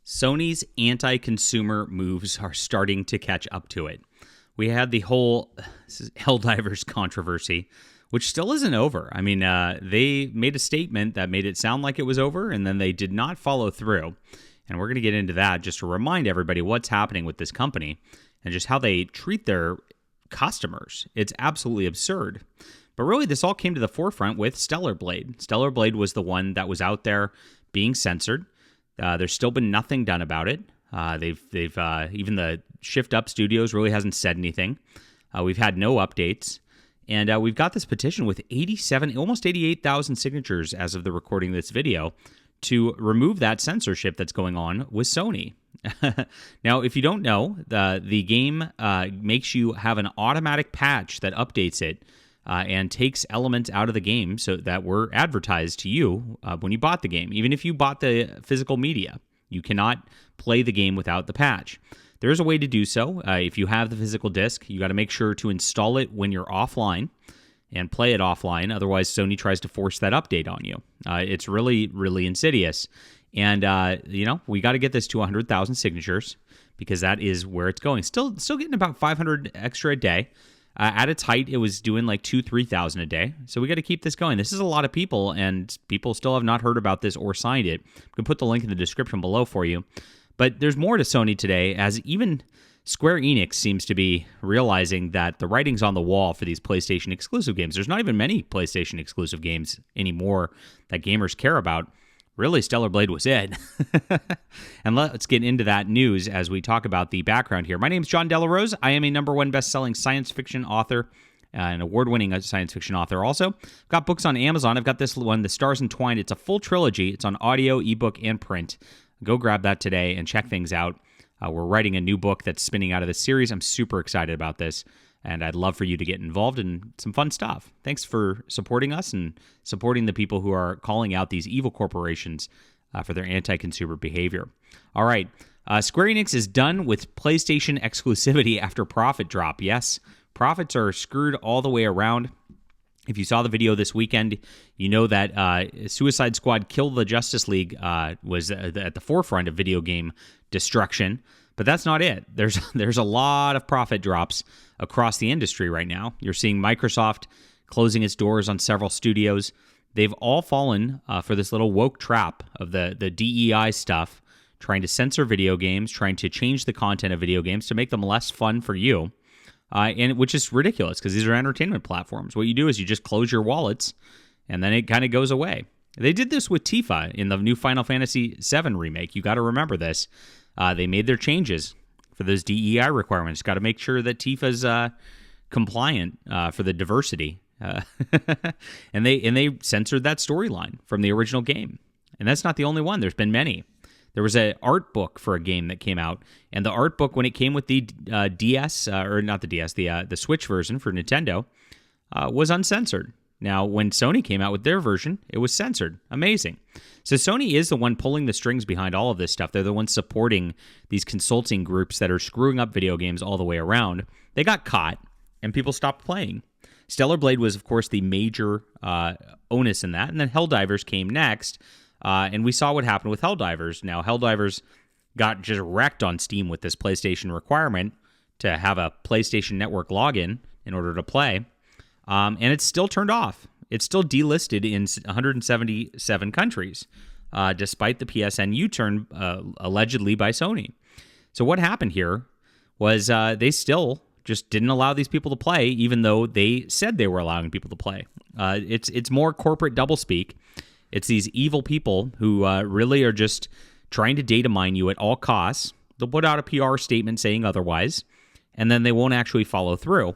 Sony's anti-consumer moves are starting to catch up to it. We had the whole Helldivers controversy, which still isn't over. I mean, they made a statement that made it sound like it was over, and then they did not follow through. And we're going to get into that just to remind everybody what's happening with this company and just how they treat their customers. It's absolutely absurd. But really, this all came to the forefront with Stellar Blade. Stellar Blade was the one that was out there being censored. There's still been nothing done about it. They've even the Shift Up Studios really hasn't said anything. We've had no updates. And we've got this petition with almost 88,000 signatures as of the recording of this video to remove that censorship that's going on with Sony. Now, if you don't know, the game makes you have an automatic patch that updates it and takes elements out of the game so that were advertised to you when you bought the game. Even if you bought the physical media, you cannot play the game without the patch. There's a way to do so. If you have the physical disc, you got to make sure to install it when you're offline and play it offline. Otherwise, Sony tries to force that update on you. It's really, really insidious. And, we got to get this to 100,000 signatures because that is where it's going. Still getting about 500 extra a day. At its height, it was doing like 3,000 a day. So we got to keep this going. This is a lot of people, and people still have not heard about this or signed it. I'm going to put the link in the description below for you. But there's more to Sony today, as even Square Enix seems to be realizing that the writing's on the wall for these PlayStation exclusive games. There's not even many PlayStation exclusive games anymore that gamers care about. Really, Stellar Blade was it. And let's get into that news as we talk about the background here. My name is John Delarose. I am a #1 best-selling science fiction author, an award-winning science fiction author also. I've got books on Amazon. I've got this one, The Stars Entwined. It's a full trilogy. It's on audio, ebook, and print. Go grab that today and check things out. We're writing a new book that's spinning out of this series. I'm super excited about this, and I'd love for you to get involved in some fun stuff. Thanks for supporting us and supporting the people who are calling out these evil corporations for their anti-consumer behavior. All right, Square Enix is done with PlayStation exclusivity after profit drop. Yes, profits are screwed all the way around. If you saw the video this weekend, you know that Suicide Squad Kill the Justice League was at the forefront of video game destruction. But that's not it. There's a lot of profit drops across the industry right now. You're seeing Microsoft closing its doors on several studios. They've all fallen for this little woke trap of the DEI stuff, trying to censor video games, trying to change the content of video games to make them less fun for you. And which is ridiculous because these are entertainment platforms. What you do is you just close your wallets, and then it kind of goes away. They did this with Tifa in the new Final Fantasy VII remake. You got to remember this. They made their changes for those DEI requirements. Got to make sure that Tifa's compliant for the diversity, and they censored that storyline from the original game. And that's not the only one. There's been many. There was an art book for a game that came out, and the art book, when it came with the DS, or not the DS, the Switch version for Nintendo, was uncensored. Now, when Sony came out with their version, it was censored. Amazing. So Sony is the one pulling the strings behind all of this stuff. They're the ones supporting these consulting groups that are screwing up video games all the way around. They got caught, and people stopped playing. Stellar Blade was, of course, the major onus in that, and then Helldivers came next. And we saw what happened with Helldivers. Now, Helldivers got just wrecked on Steam with this PlayStation requirement to have a PlayStation Network login in order to play. And it's still turned off. It's still delisted in 177 countries, despite the PSN U-turn allegedly by Sony. So what happened here was they still just didn't allow these people to play, even though they said they were allowing people to play. It's more corporate doublespeak. It's these evil people who really are just trying to data mine you at all costs. They'll put out a PR statement saying otherwise, and then they won't actually follow through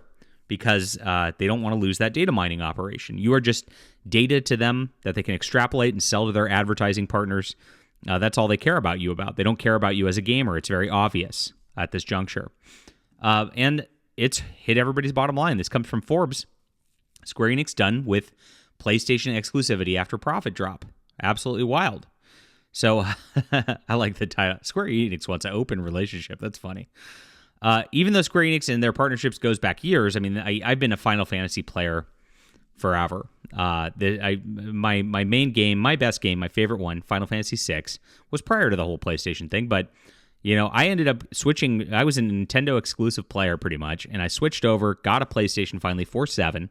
because they don't want to lose that data mining operation. You are just data to them that they can extrapolate and sell to their advertising partners. That's all they care about you about. They don't care about you as a gamer. It's very obvious at this juncture. And it's hit everybody's bottom line. This comes from Forbes. Square Enix done with PlayStation exclusivity after profit drop. Absolutely wild. So I like the title. Square Enix wants an open relationship. That's funny. Even though Square Enix and their partnerships goes back years, I mean, I've been a Final Fantasy player forever. My main game, my best game, my favorite one, Final Fantasy VI, was prior to the whole PlayStation thing. But I ended up switching. I was a Nintendo exclusive player pretty much, and I switched over, got a PlayStation finally for 7,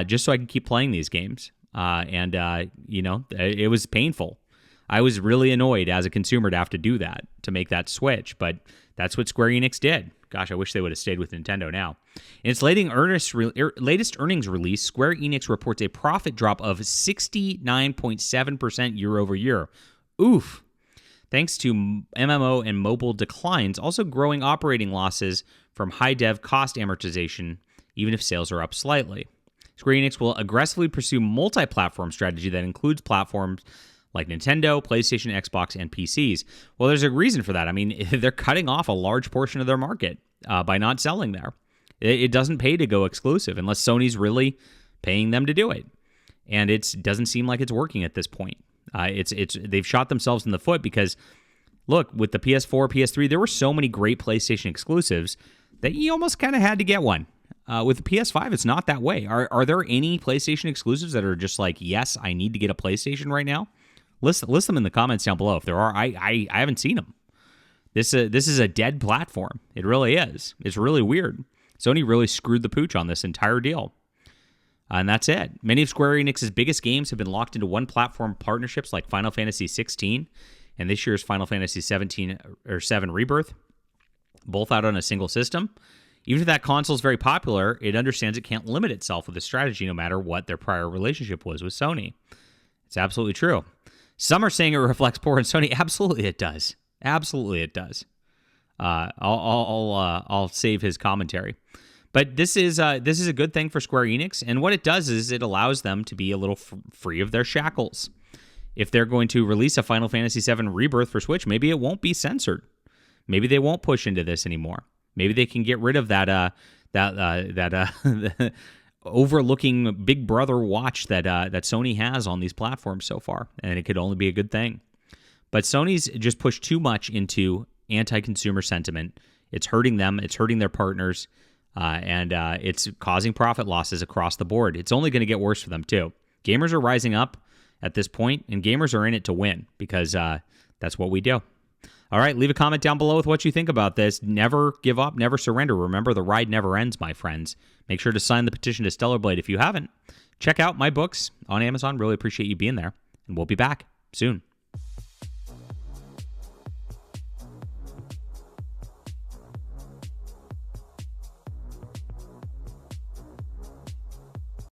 just so I could keep playing these games. It was painful. I was really annoyed as a consumer to have to do that, to make that switch, but that's what Square Enix did. Gosh, I wish they would have stayed with Nintendo now. In its latest earnings release, Square Enix reports a profit drop of 69.7% year over year. Oof. Thanks to MMO and mobile declines, also growing operating losses from high dev cost amortization, even if sales are up slightly. Square Enix will aggressively pursue multi-platform strategy that includes platforms like Nintendo, PlayStation, Xbox, and PCs. Well, there's a reason for that. I mean, they're cutting off a large portion of their market by not selling there. It doesn't pay to go exclusive unless Sony's really paying them to do it. And it doesn't seem like it's working at this point. They've shot themselves in the foot because, look, with the PS4, PS3, there were so many great PlayStation exclusives that you almost kind of had to get one. With the PS5, it's not that way. Are there any PlayStation exclusives that are just like, yes, I need to get a PlayStation right now? List them in the comments down below. If there are, I haven't seen them. This is a dead platform. It really is. It's really weird. Sony really screwed the pooch on this entire deal. And that's it. Many of Square Enix's biggest games have been locked into one platform partnerships like Final Fantasy 16 and this year's Final Fantasy 7 Rebirth, both out on a single system. Even if that console is very popular, it understands it can't limit itself with a strategy no matter what their prior relationship was with Sony. It's absolutely true. Some are saying it reflects poor on Sony. Absolutely, it does. Absolutely, it does. I'll save his commentary, but this is a good thing for Square Enix, and what it does is it allows them to be a little free of their shackles. If they're going to release a Final Fantasy VII Rebirth for Switch, maybe it won't be censored. Maybe they won't push into this anymore. Maybe they can get rid of that overlooking Big Brother watch that Sony has on these platforms so far, and it could only be a good thing. But Sony's just pushed too much into anti-consumer sentiment. It's hurting them. It's hurting their partners, and it's causing profit losses across the board. It's only going to get worse for them too. Gamers are rising up at this point, and gamers are in it to win because that's what we do. All right, leave a comment down below with what you think about this. Never give up, never surrender. Remember, the ride never ends, my friends. Make sure to sign the petition to Stellar Blade if you haven't. Check out my books on Amazon. Really appreciate you being there, and we'll be back soon.